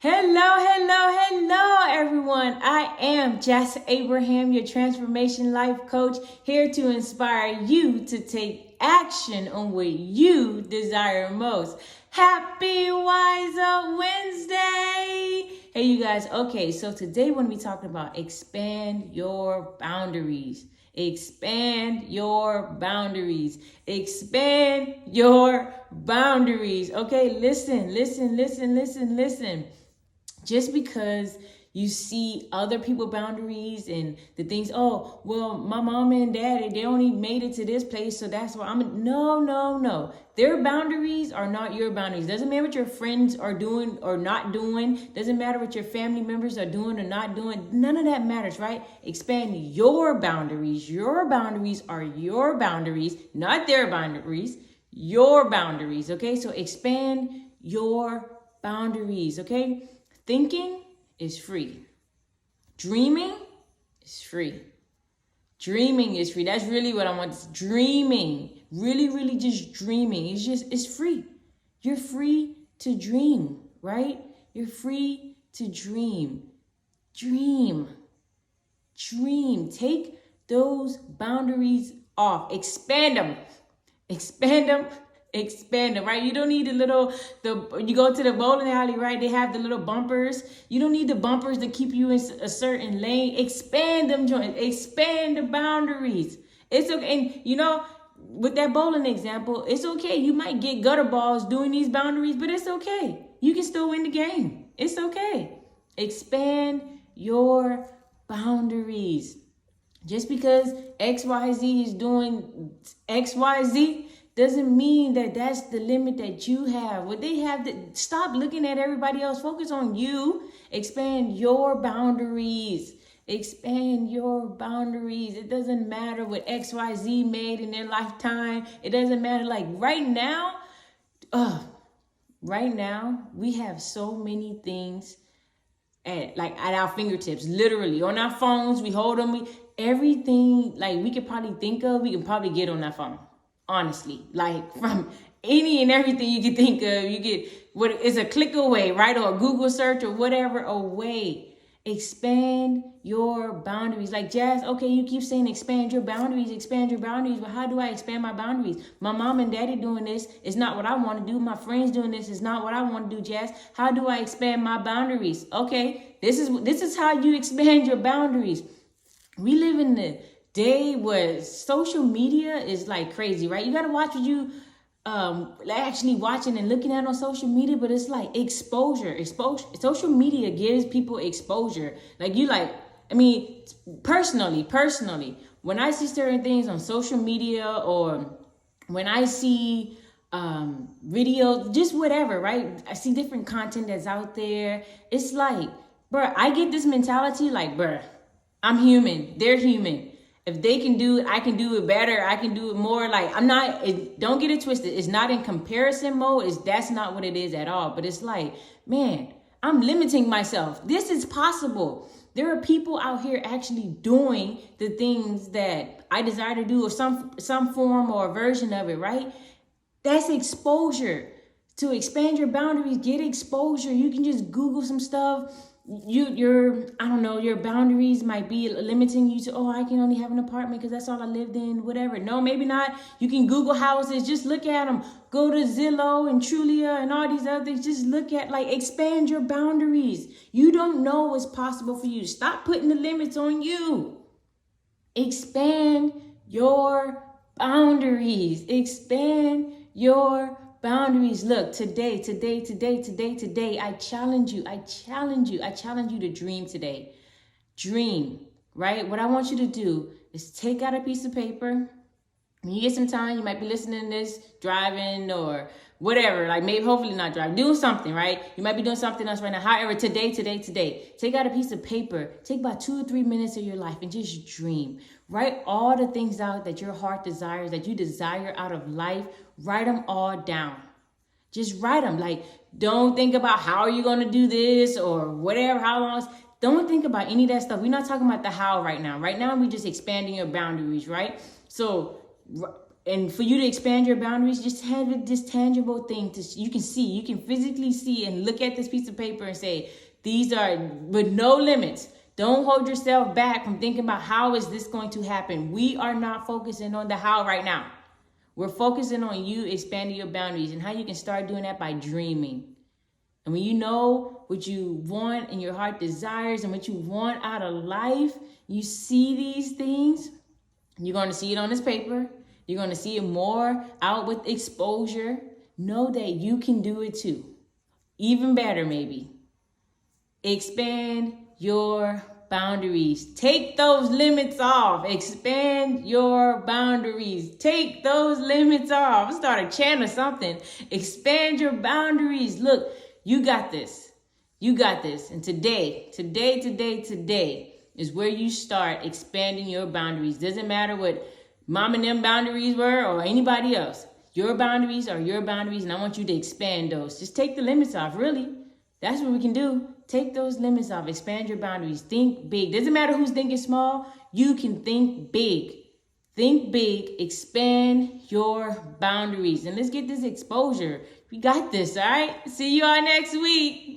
Hello, everyone. I am Jess Abraham, your transformation life coach, here to inspire you to take action on what you desire most. Happy Wise Up Wednesday. Hey, you guys. Okay, so today we're going to be talking about expand your boundaries. Expand your boundaries. Expand your boundaries. Okay, listen. Just because you see other people boundaries and the things, oh, well, my mom and dad, they only made it to this place, so that's why no. Their boundaries are not your boundaries. Doesn't matter what your friends are doing or not doing. Doesn't matter what your family members are doing or not doing. None of that matters, right? Expand your boundaries. Your boundaries are your boundaries, not their boundaries. Your boundaries, okay? So expand your boundaries, okay? Thinking is free. Dreaming is free. Dreaming is free. That's really what I want. Dreaming. Really just dreaming. It's free. You're free to dream, right? You're free to dream. Dream. Take those boundaries off. Expand them, right? You don't need you go to the bowling alley, right? They have the little bumpers. You don't need the bumpers to keep you in a certain lane. Expand them joints. Expand the boundaries. It's okay. And with that bowling example, it's okay. You might get gutter balls doing these boundaries, but it's okay. You can still win the game. It's okay. Expand your boundaries. Just because XYZ is doing XYZ doesn't mean that that's the limit that you have. What they have, stop looking at everybody else. Focus on you. Expand your boundaries. Expand your boundaries. It doesn't matter what XYZ made in their lifetime. It doesn't matter. Like right now, we have so many things at our fingertips, literally on our phones. We hold them. Everything like we could probably think of, we can probably get on that phone. Honestly, like from any and everything you can think of, you get what is a click away, right? Or a Google search or whatever away. Expand your boundaries. Like Jazz, okay, you keep saying expand your boundaries. But how do I expand my boundaries? My mom and daddy doing this is not what I want to do. My friends doing this is not what I want to do, Jazz. How do I expand my boundaries? Okay, this is how you expand your boundaries. We live in the day where social media is like crazy, right? You got to watch what you actually watching and looking at on social media, but it's like exposure. Social media gives people exposure. Personally, when I see certain things on social media or when I see videos, just whatever, right? I see different content that's out there. It's like, bruh, I get this mentality like, bruh, I'm human. They're human. If they can do it, I can do it better. I can do it more. Like don't get it twisted. It's not in comparison mode. That's not what it is at all. But it's like, man, I'm limiting myself. This is possible. There are people out here actually doing the things that I desire to do or some form or version of it, right? That's exposure. To expand your boundaries, get exposure. You can just Google some stuff. Your boundaries might be limiting you to, I can only have an apartment because that's all I lived in, whatever. No, maybe not. You can Google houses, just look at them. Go to Zillow and Trulia and all these other things. Just look at, expand your boundaries. You don't know what's possible for you. Stop putting the limits on you. Expand your boundaries. Expand your boundaries. Look, today, I challenge you to dream today. Dream, right? What I want you to do is take out a piece of paper. When you get some time, you might be listening to this, driving or whatever, hopefully not driving, doing something, right? You might be doing something else right now. However, today, take out a piece of paper, take about 2 or 3 minutes of your life and just dream. Write all the things out that your heart desires, that you desire out of life. Write them all down. Just write them. Don't think about how are you going to do this or whatever, how long. Don't think about any of that stuff. We're not talking about the how right now. Right now, we're just expanding your boundaries, right? So And for you to expand your boundaries, just have this tangible thing you can see. You can physically see and look at this piece of paper and say, these are with no limits. Don't hold yourself back from thinking about how is this going to happen. We are not focusing on the how right now. We're focusing on you expanding your boundaries, and how you can start doing that by dreaming. And when you know what you want and your heart desires and what you want out of life, you see these things, you're going to see it on this paper. You're going to see it more out with exposure. Know that you can do it too. Even better, maybe. Expand your boundaries. Take those limits off. Expand your boundaries. Take those limits off. Start a chant or something. Expand your boundaries. Look, you got this. You got this. And today is where you start expanding your boundaries. Doesn't matter what mom and them boundaries were or anybody else. Your boundaries are your boundaries, and I want you to expand those. Just take the limits off, really. That's what we can do. Take those limits off. Expand your boundaries. Think big. Doesn't matter who's thinking small. You can think big. Think big. Expand your boundaries. And let's get this exposure. We got this, all right? See you all next week.